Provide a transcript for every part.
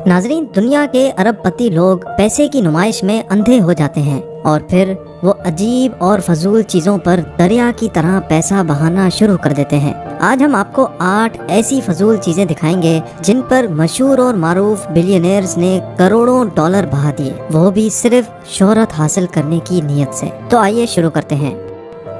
ناظرین، دنیا کے ارب پتی لوگ پیسے کی نمائش میں اندھے ہو جاتے ہیں اور پھر وہ عجیب اور فضول چیزوں پر دریا کی طرح پیسہ بہانا شروع کر دیتے ہیں۔ آج ہم آپ کو 8 ایسی فضول چیزیں دکھائیں گے جن پر مشہور اور معروف بلینئرز نے کروڑوں ڈالر بہا دیے، وہ بھی صرف شہرت حاصل کرنے کی نیت سے۔ تو آئیے شروع کرتے ہیں۔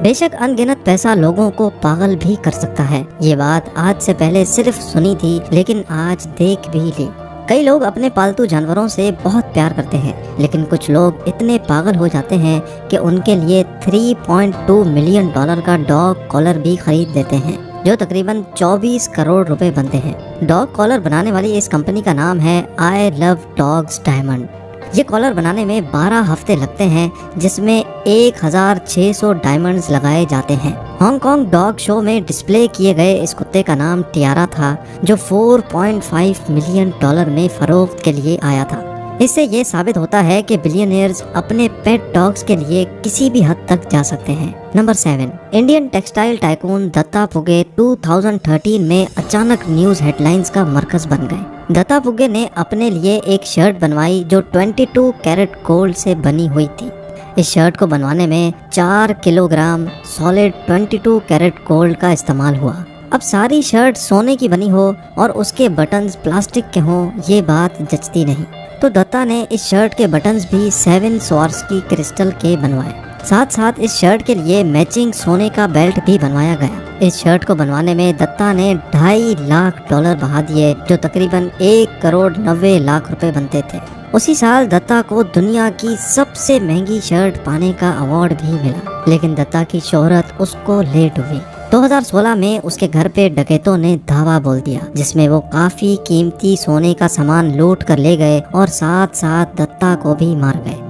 بے شک ان گنت پیسہ لوگوں کو پاگل بھی کر سکتا ہے، یہ بات آج سے پہلے صرف سنی تھی لیکن آج دیکھ بھی لی۔ کئی لوگ اپنے پالتو جانوروں سے بہت پیار کرتے ہیں، لیکن کچھ لوگ اتنے پاگل ہو جاتے ہیں کہ ان کے لیے 3.2 ملین ڈالر کا ڈاگ کالر بھی خرید لیتے ہیں، جو تقریباً 24 کروڑ روپے بنتے ہیں۔ ڈاگ کالر بنانے والی اس کمپنی کا نام ہے آئی لو ڈاگز ڈائمنڈ۔ یہ کالر بنانے میں 12 ہفتے لگتے ہیں، جس میں 1600 ڈائمنڈز لگائے جاتے ہیں۔ ہانگ کانگ ڈاگ شو میں ڈسپلے کیے گئے اس کتے کا نام ٹیارا تھا، جو 4.5 ملین ڈالر میں فروخت کے لیے آیا تھا۔ اس سے یہ ثابت ہوتا ہے کہ بلینئرز اپنے پیٹ ڈاگز کے لیے کسی بھی حد تک جا سکتے ہیں۔ نمبر 7، انڈین ٹیکسٹائل ٹائکون دتا پگے 2013 میں اچانک نیوز ہیڈ لائنز کا مرکز بن گئے۔ دتا پگے نے اپنے لیے ایک شرٹ بنوائی جو 22 کیرٹ گولڈ سے بنی ہوئی تھی۔ اس شرٹ کو بنوانے میں 4 kilo gram solid 22 carat gold کا استعمال ہوا۔ اب ساری شرٹ سونے کی بنی ہو اور اس کے بٹنز پلاسٹک کے ہوں، یہ بات جچتی نہیں، تو دتا نے اس شرٹ کے بٹنز بھی 7 سوارسکی کرسٹل کے بنوائے۔ ساتھ اس شرٹ کے لیے میچنگ سونے کا بیلٹ بھی بنوایا گیا۔ اس شرٹ کو بنوانے میں دتا نے 2.5 لاکھ ڈالر بہا دیے، جو تقریباً 1.90 کروڑ روپے بنتے تھے۔ اسی سال دتا کو دنیا کی سب سے مہنگی شرٹ پانے کا ایوارڈ بھی ملا، لیکن دتا کی شہرت اس کو لے ڈوبی۔ 2016 میں اس کے گھر پہ ڈکیتوں نے دھاوا بول دیا، جس میں وہ کافی قیمتی سونے کا سامان لوٹ کر لے گئے اور ساتھ دتا کو بھی مار گئے۔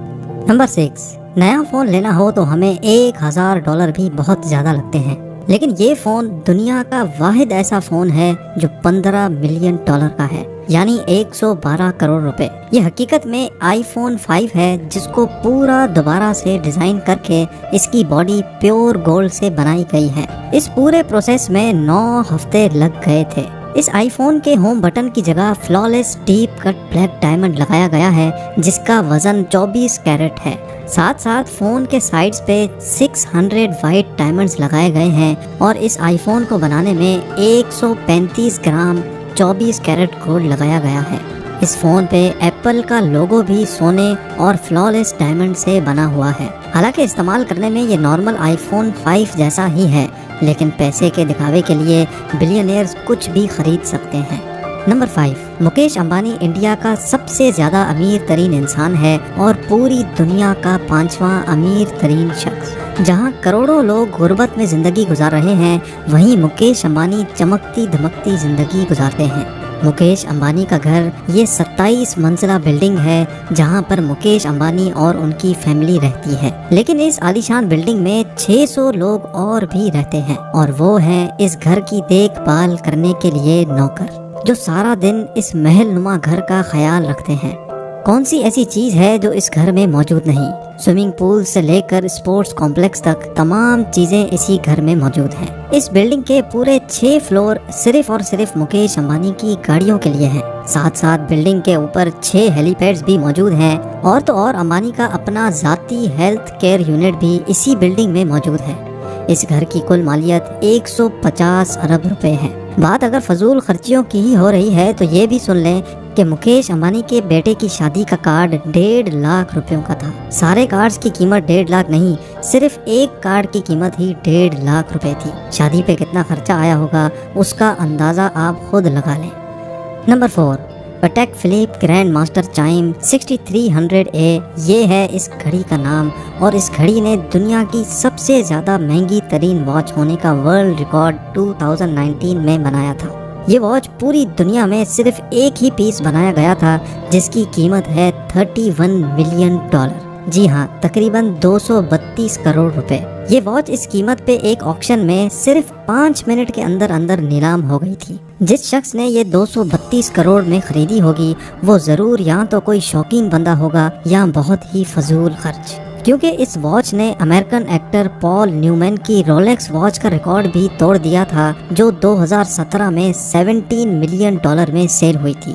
نمبر 6، نیا فون لینا ہو تو ہمیں $1000 بھی بہت زیادہ لگتے ہیں، لیکن یہ فون دنیا کا واحد ایسا فون ہے جو 15 ملین ڈالر کا ہے، یعنی 112 کروڑ روپے۔ یہ حقیقت میں آئی فون 5 ہے، جس کو پورا دوبارہ سے ڈیزائن کر کے اس کی باڈی پیور گولڈ سے بنائی گئی ہے۔ اس پورے پروسیس میں 9 ہفتے لگ گئے تھے۔ اس آئی فون کے ہوم بٹن کی جگہ فلالیس ڈیپ کٹ بلیک ڈائمنڈ لگایا گیا ہے، جس کا وزن 24 کیرٹ ہے۔ ساتھ فون کے سائڈز پہ 600 وائٹ ڈائمنڈز لگائے گئے ہیں، اور اس آئی فون کو بنانے میں 135 گرام 24 کیرٹ گولڈ لگایا گیا ہے۔ اس فون پہ ایپل کا لوگو بھی سونے اور فلالیس ڈائمنڈ سے بنا ہوا ہے۔ حالانکہ استعمال کرنے میں یہ نارمل آئی فون 5 جیسا ہی ہے، لیکن پیسے کے دکھاوے کے لیے بلینئرز کچھ بھی خرید سکتے ہیں۔ نمبر 5، مکیش امبانی انڈیا کا سب سے زیادہ امیر ترین انسان ہے اور پوری دنیا کا 5واں امیر ترین شخص۔ جہاں کروڑوں لوگ غربت میں زندگی گزار رہے ہیں، وہیں مکیش امبانی چمکتی دھمکتی زندگی گزارتے ہیں۔ مکیش امبانی کا گھر یہ 27 منزلہ بلڈنگ ہے، جہاں پر مکیش امبانی اور ان کی فیملی رہتی ہے، لیکن اس عالیشان بلڈنگ میں 600 لوگ اور بھی رہتے ہیں، اور وہ ہیں اس گھر کی دیکھ بھال کرنے کے لیے نوکر، جو سارا دن اس محل نما گھر کا خیال رکھتے ہیں۔ کون سی ایسی چیز ہے جو اس گھر میں موجود نہیں؟ سوئمنگ پول سے لے کر اسپورٹس کمپلیکس تک تمام چیزیں اسی گھر میں موجود ہیں۔ اس بلڈنگ کے پورے 6 فلور صرف اور صرف مکیش امبانی کی گاڑیوں کے لیے ہیں۔ ساتھ بلڈنگ کے اوپر 6 ہیلی پیڈز بھی موجود ہیں، اور تو اور امبانی کا اپنا ذاتی ہیلتھ کیئر یونٹ بھی اسی بلڈنگ میں موجود ہے۔ اس گھر کی کل مالیت 150 ارب روپے ہے۔ بات اگر فضول خرچیوں کی ہی ہو رہی ہے تو یہ بھی سن لیں کہ مکیش امبانی کے بیٹے کی شادی کا کارڈ 1.5 لاکھ روپیوں کا تھا۔ سارے کارڈز کی قیمت 1.5 لاکھ نہیں، صرف ایک کارڈ کی قیمت ہی 1.5 لاکھ روپے تھی۔ شادی پہ کتنا خرچہ آیا ہوگا اس کا اندازہ آپ خود لگا لیں۔ Number 4، Patek Philippe grand master chime 6300A، یہ ہے اس گھڑی کا نام، اور اس گھڑی نے دنیا کی سب سے زیادہ مہنگی ترین واچ ہونے کا ورلڈ ریکارڈ 2019 میں بنایا تھا۔ یہ واچ پوری دنیا میں صرف ایک ہی پیس بنایا گیا تھا، جس کی قیمت ہے 31 ملین ڈالر۔ جی ہاں، تقریباً 232 کروڑ روپے۔ یہ واچ اس قیمت پہ ایک آکشن میں صرف 5 منٹ کے اندر نیلام ہو گئی تھی۔ جس شخص نے یہ 232 کروڑ میں خریدی ہوگی، وہ ضرور یا تو کوئی شوقین بندہ ہوگا یا بہت ہی فضول خرچ، کیونکہ اس واچ نے امریکن ایکٹر پال نیومین کی رولیکس واچ کا ریکارڈ بھی توڑ دیا تھا، جو 2017 میں 17 ملین ڈالر میں سیل ہوئی تھی۔